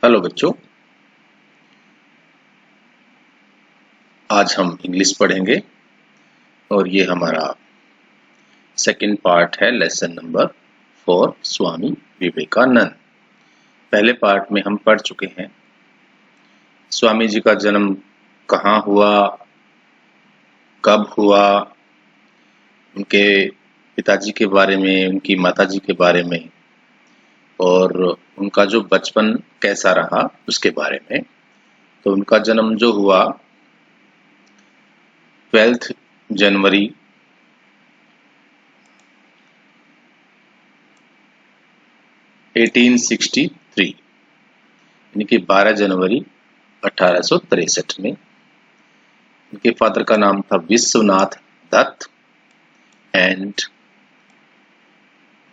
Hello बच्चों, आज हम इंग्लिश पढ़ेंगे और ये हमारा सेकंड पार्ट है लेसन नंबर 4 स्वामी विवेकानंद। पहले पार्ट में हम पढ़ चुके हैं स्वामी जी का जन्म कहाँ हुआ, कब हुआ, उनके पिताजी के बारे में, उनकी माताजी के बारे में और उनका जो बचपन कैसा रहा उसके बारे में। तो उनका जन्म जो हुआ 12 जनवरी 1863 यानी कि 12 जनवरी 1863 में। उनके फादर का नाम था विश्वनाथ दत्त एंड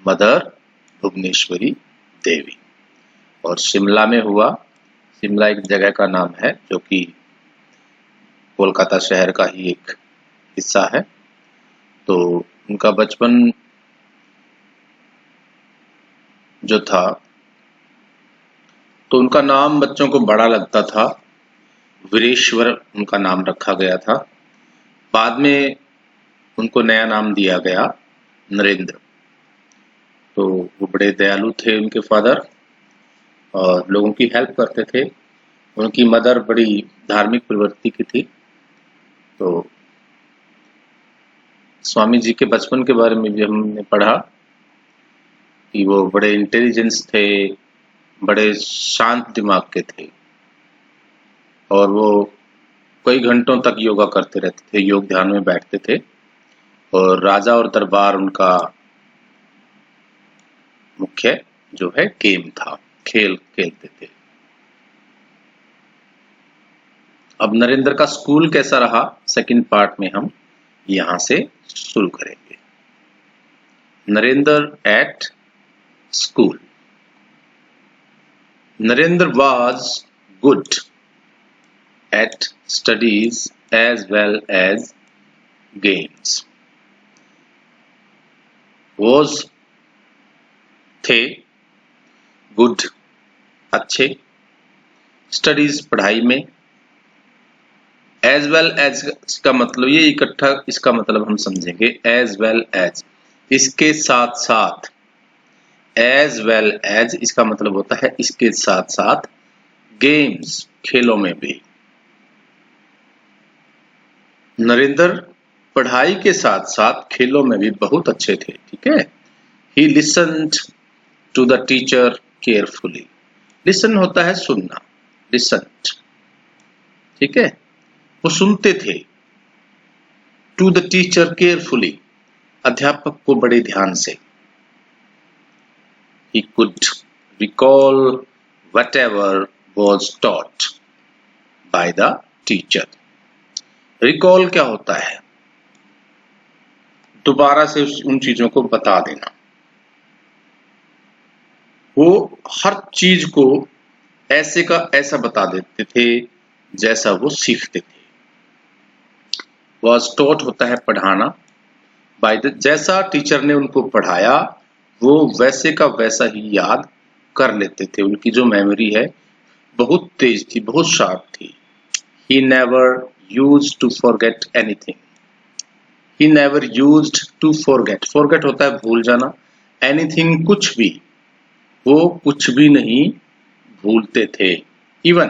मदर भुवनेश्वरी देवी। और शिमला में हुआ। शिमला एक जगह का नाम है जो कि कोलकाता शहर का ही एक हिस्सा है। तो उनका बचपन जो था तो उनका नाम बच्चों को बड़ा लगता था, वीरेश्वर उनका नाम रखा गया था। बाद में उनको नया नाम दिया गया नरेंद्र। तो वो बड़े दयालु थे उनके फादर और लोगों की हेल्प करते थे। उनकी मदर बड़ी धार्मिक प्रवृत्ति की थी। तो स्वामी जी के बचपन के बारे में भी हमने पढ़ा कि वो बड़े इंटेलिजेंस थे, बड़े शांत दिमाग के थे और वो कई घंटों तक योगा करते रहते थे, योग ध्यान में बैठते थे और राजा और दरबार उनका मुख्य जो है गेम था, खेल खेलते थे। अब नरेंद्र का स्कूल कैसा रहा सेकंड पार्ट में हम यहां से शुरू करेंगे। Narendra at school. Narendra was good at studies as well as games. Was थे गुड अच्छे, स्टडीज पढ़ाई में, एज वेल एज इसका मतलब ये इकट्ठा, इसका मतलब हम समझेंगे एज वेल एज इसके साथ साथ, एज वेल एज इसका मतलब होता है इसके साथ साथ, गेम्स खेलों में भी। नरेंद्र पढ़ाई के साथ साथ खेलों में भी बहुत अच्छे थे, ठीक है। He listened to the teacher carefully. Listen होता है सुनना, लिसन्ड, ठीक है। वो सुनते थे। टू द टीचर केयरफुली, अध्यापक को बड़े ध्यान से। He could recall whatever was taught by the teacher. Recall क्या होता है? दोबारा से उन चीजों को बता देना। वो हर चीज को ऐसे का ऐसा बता देते थे जैसा वो सीखते थे। Was taught होता है पढ़ाना, by the जैसा टीचर ने उनको पढ़ाया वो वैसे का वैसा ही याद कर लेते थे। उनकी जो मेमोरी है बहुत तेज थी, बहुत शार्प थी। He never used to forget anything. He never used to forget. Forget होता है भूल जाना। Anything कुछ भी, वो कुछ भी नहीं भूलते थे। Even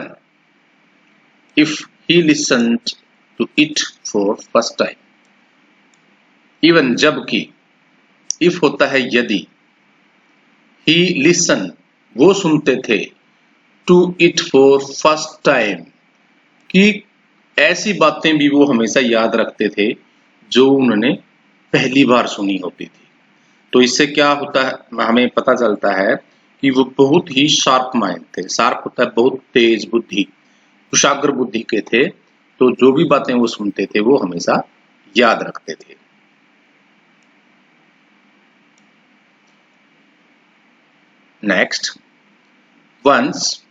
if he listened to it for first time. Even जबकि, if होता है यदि, he listen वो सुनते थे, to it for first time कि ऐसी बातें भी वो हमेशा याद रखते थे जो उन्होंने पहली बार सुनी होती थी। तो इससे क्या होता है, हमें पता चलता है कि वो बहुत ही शार्प माइंड थे। शार्प होता है बहुत तेज बुद्धि, कुशाग्र बुद्धि के थे। तो जो भी बातें वो सुनते थे वो हमेशा याद रखते थे। नेक्स्ट, वंस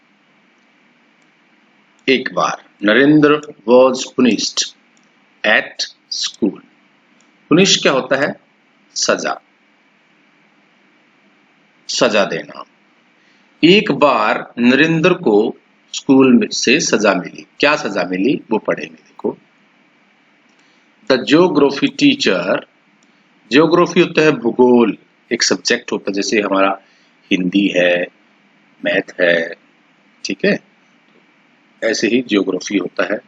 एक बार, Narendra was punished at school. Punish क्या होता है? सजा, सजा देना। एक बार नरेंद्र को स्कूल में से सजा मिली। क्या सजा मिली वो पढ़ेंगे। देखो, द ज्योग्राफी टीचर, ज्योग्राफी होता है भूगोल, एक सब्जेक्ट होता है जैसे हमारा हिंदी है, मैथ है, ठीक है, ऐसे ही ज्योग्राफी होता है।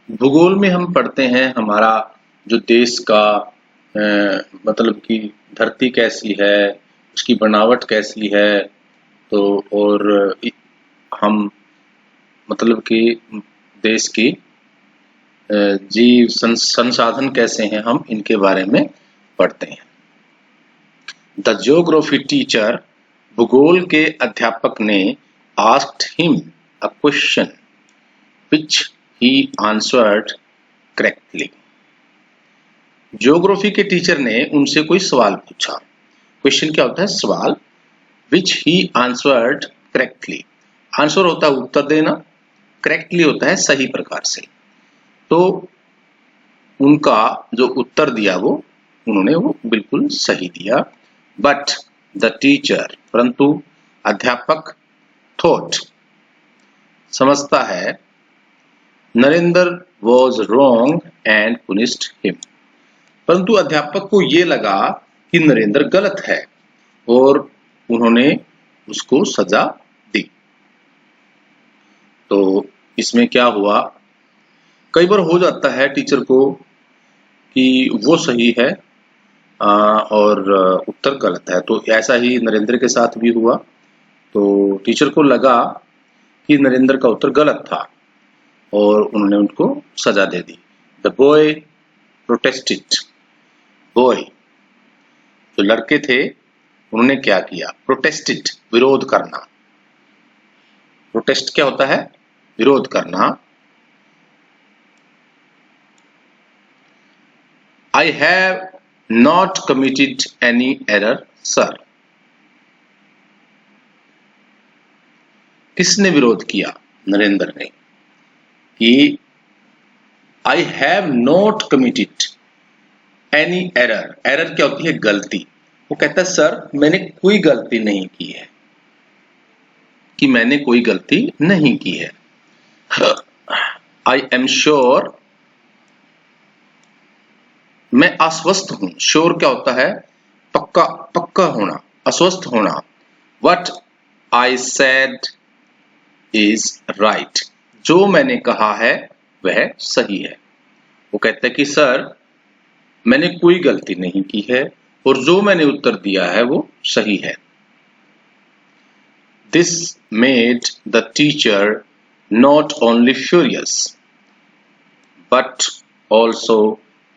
भूगोल में हम पढ़ते हैं हमारा जो देश का मतलब कि धरती कैसी है, उसकी बनावट कैसी है, तो और हम मतलब कि देश की जीव संसाधन कैसे हैं, हम इनके बारे में पढ़ते हैं। द ज्योग्राफी टीचर, भूगोल के अध्यापक ने asked him a question which he answered correctly. Geography के टीचर ने उनसे कोई सवाल पूछा। क्वेश्चन क्या होता है? सवाल। विच ही आंसर्ड करेक्टली, आंसर होता है उत्तर देना, करेक्टली होता है सही प्रकार से। तो उनका जो उत्तर दिया वो उन्होंने वो बिल्कुल सही दिया। बट द टीचर, परंतु अध्यापक, थॉट, समझता है, Narendra was wrong and punished him, परंतु अध्यापक को ये लगा कि नरेंद्र गलत है और उन्होंने उसको सजा दी। तो इसमें क्या हुआ, कई बार हो जाता है टीचर को कि वो सही है और उत्तर गलत है, तो ऐसा ही नरेंद्र के साथ भी हुआ। तो टीचर को लगा कि नरेंद्र का उत्तर गलत था और उन्होंने उनको सजा दे दी। द बॉय प्रोटेस्टेड, बॉय जो लड़के थे उन्होंने क्या किया? प्रोटेस्टेड, विरोध करना। प्रोटेस्ट क्या होता है? विरोध करना। I have not committed any error, sir. किसने विरोध किया? नरेंद्र ने। कि I have not committed any error. Error क्या होती है? गलती। वो कहता है सर मैंने कोई गलती नहीं की है, कि मैंने कोई गलती नहीं की है। I am sure, मैं आश्वस्त हूं। श्योर क्या होता है? पक्का, पक्का होना, आश्वस्त होना। What I said is right, जो मैंने कहा है वह सही है। वो कहता है कि सर मैंने कोई गलती नहीं की है और जो मैंने उत्तर दिया है वो सही है। This made the teacher not only furious but also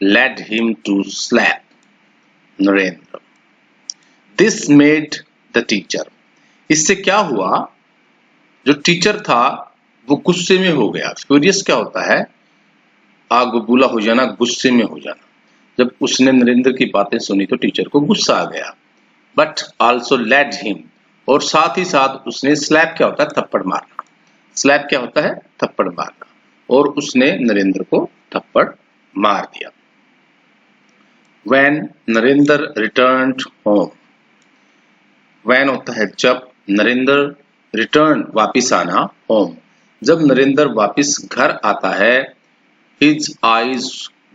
led him to slap Narendra. This made the teacher, इससे क्या हुआ? जो टीचर था वो गुस्से में हो गया। फ्यूरियस क्या होता है? आग बबूला हो जाना, गुस्से में हो जाना। जब उसने नरेंद्र की बातें सुनी तो टीचर को गुस्सा आ गया। बट आल्सो लेड हिम, और साथ ही साथ उसने स्लैप क्या होता है? थप्पड़ मारना। स्लैप क्या होता है? थप्पड़ मारना। और उसने नरेंद्र को थप्पड़ मार दिया। When Narendra returned home, when होता है जब, नरेंद्र रिटर्न वापिस आना, होम जब नरेंद्र वापिस घर आता है, his eyes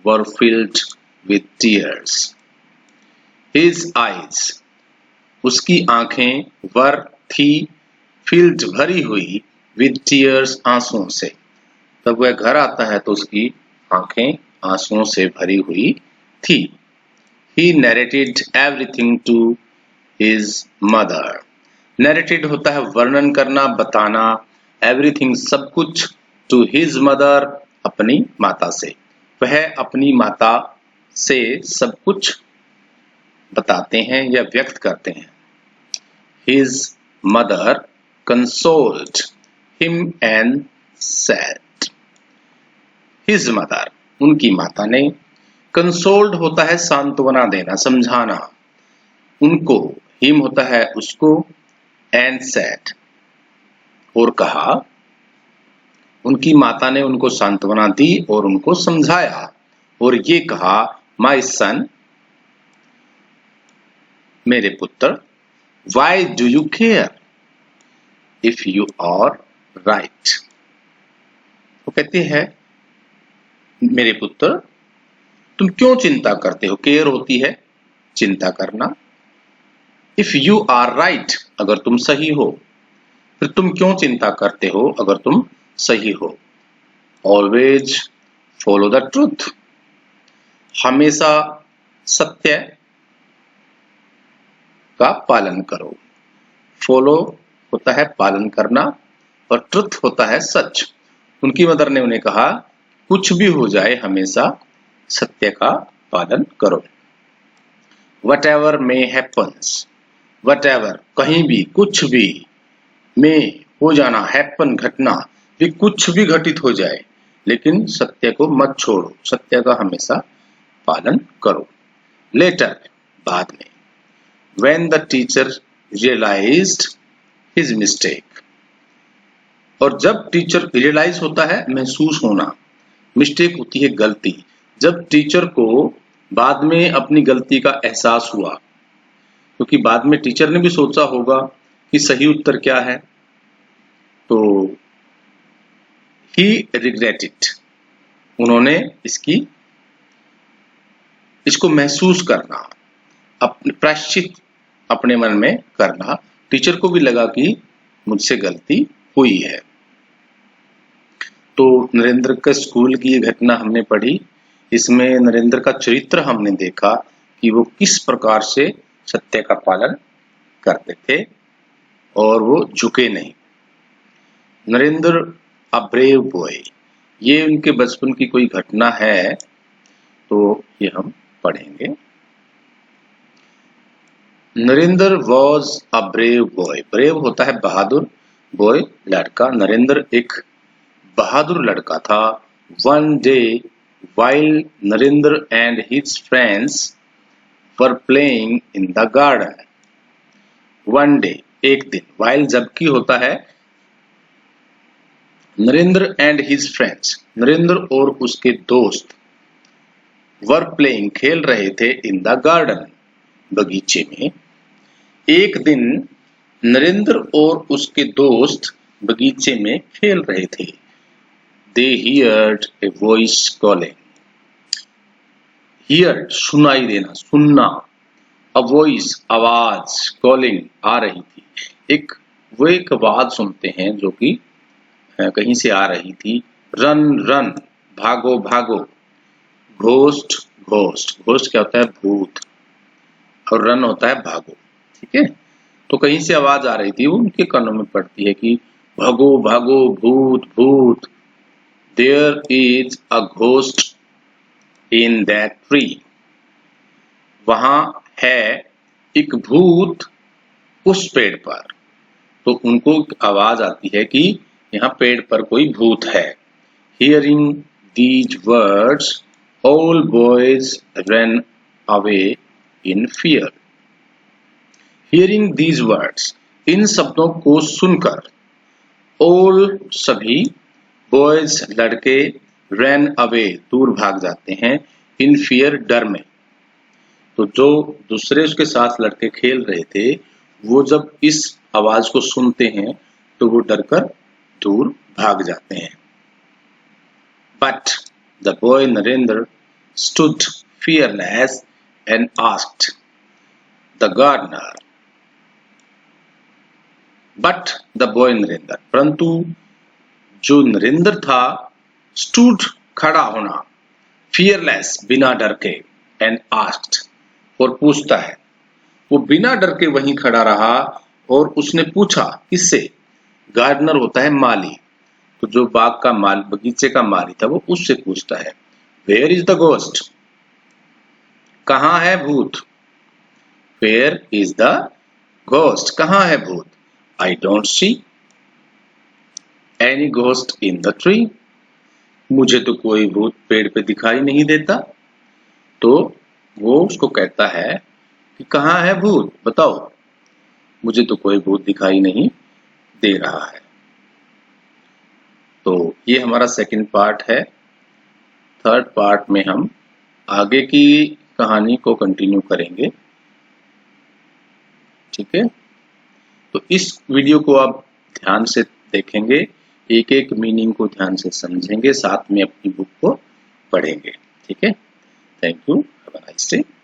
were filled with tears. His eyes, उसकी आंखें, वर थी, filled भरी हुई, with tears आंसुओं से। तब वह घर आता है तो उसकी आंखें आंसुओं से भरी हुई थी। He narrated everything to his mother. Narrated होता है वर्णन करना, बताना, everything सब कुछ, to his mother अपनी माता से। वह अपनी माता से सब कुछ बताते हैं या व्यक्त करते हैं। His mother consoled him and said. His mother उनकी माता ने, कंसोल्ड होता है सांत्वना देना, समझाना, उनको, हिम होता है उसको, एंड सेड और कहा। उनकी माता ने उनको सांत्वना दी और उनको समझाया और ये कहा, माय सन, मेरे पुत्र, why do you care if you are right. वो कहते हैं, मेरे पुत्र तुम क्यों चिंता करते हो। केयर होती है चिंता करना। इफ यू आर राइट, अगर तुम सही हो। फिर तुम क्यों चिंता करते हो अगर तुम सही हो। ऑलवेज फॉलो द ट्रूथ, हमेशा सत्य का पालन करो। फॉलो होता है पालन करना और ट्रुथ होता है सच। उनकी मदर ने उन्हें कहा, कुछ भी हो जाए हमेशा सत्य का पालन करो। What ever may happens, what ever कहीं भी, कुछ भी, मे हो जाना, हैपन घटना, भी कुछ भी घटित हो जाए, लेकिन सत्य को मत छोड़ो, सत्य का हमेशा पालन करो। लेटर, बाद में, when the teacher realized his mistake, और जब टीचर रियलाइज होता है महसूस होना, मिस्टेक होती है गलती। जब टीचर को बाद में अपनी गलती का एहसास हुआ, क्योंकि बाद में टीचर ने भी सोचा होगा कि सही उत्तर क्या है, तो he regretted, उन्होंने इसको महसूस करना, अपने प्रायश्चित अपने मन में करना। टीचर को भी लगा कि मुझसे गलती हुई है। तो नरेंद्र के स्कूल की ये घटना हमने पढ़ी। इसमें नरेंद्र का चरित्र हमने देखा कि वो किस प्रकार से सत्य का पालन करते थे और वो झुके नहीं। नरेंद्र अ ब्रेव बॉय, ये उनके बचपन की कोई घटना है, तो ये हम पढ़ेंगे। Narendra was a brave boy, brave होता है बहादुर, बॉय लड़का। नरेंद्र एक बहादुर लड़का था। One day while Narendra and his friends were playing in the garden, one day, एक दिन, while जबकि होता है Narendra and his friends, Narendra और उसके दोस्त were playing, खेल रहे थे in the garden, बगीचे में। एक दिन नरेंद्र और उसके दोस्त बगीचे में खेल रहे थे। They heard a voice calling, heard सुनाई देना, सुनना, a voice आवाज, calling आ रही थी। वो एक आवाज सुनते हैं जो कि कहीं से आ रही थी। रन रन, भागो भागो। घोस्ट घोस्ट, घोस्ट क्या होता है, भूत, और रन होता है भागो, ठीक है। तो कहीं से आवाज आ रही थी, वो उनके कानों में पड़ती है कि भागो भागो, भूत भूत। There is a ghost in that tree, वहां है एक भूत उस पेड़ पर। तो उनको आवाज आती है कि यहाँ पेड़ पर कोई भूत है। Hearing these words, all boys ran away in fear. Hearing these words, इन शब्दों को सुनकर, all सभी, बॉयज लड़के, ran away दूर भाग जाते हैं, इन फियर डर में। तो जो दूसरे उसके साथ लड़के खेल रहे थे, वो जब इस आवाज को सुनते हैं तो वो डरकर दूर भाग जाते हैं। But the boy Narendra stood fearless and asked the gardener. But the boy Narendra, परंतु जो नरेंद्र था, स्टूड खड़ा होना, फियरलेस बिना डर के, एंड आस्क्ड और पूछता है। वो बिना डर के वहीं खड़ा रहा और उसने पूछा, किससे? गार्डनर होता है माली, तो जो बाग का माल, बगीचे का माली था, वो उससे पूछता है, वेयर इज द गोस्ट, कहाँ है भूत? वेयर इज द घोस्ट, कहाँ है भूत? I don't see any ghost in the tree, मुझे तो कोई भूत पेड़ पे दिखाई नहीं देता। तो वो उसको कहता है कि कहाँ है भूत, बताओ, मुझे तो कोई भूत दिखाई नहीं दे रहा है। तो ये हमारा सेकंड पार्ट है। थर्ड पार्ट में हम आगे की कहानी को कंटिन्यू करेंगे। ठीक है, तो इस वीडियो को आप ध्यान से देखेंगे, एक एक मीनिंग को ध्यान से समझेंगे, साथ में अपनी बुक को पढ़ेंगे। ठीक है, thank you, have a nice day.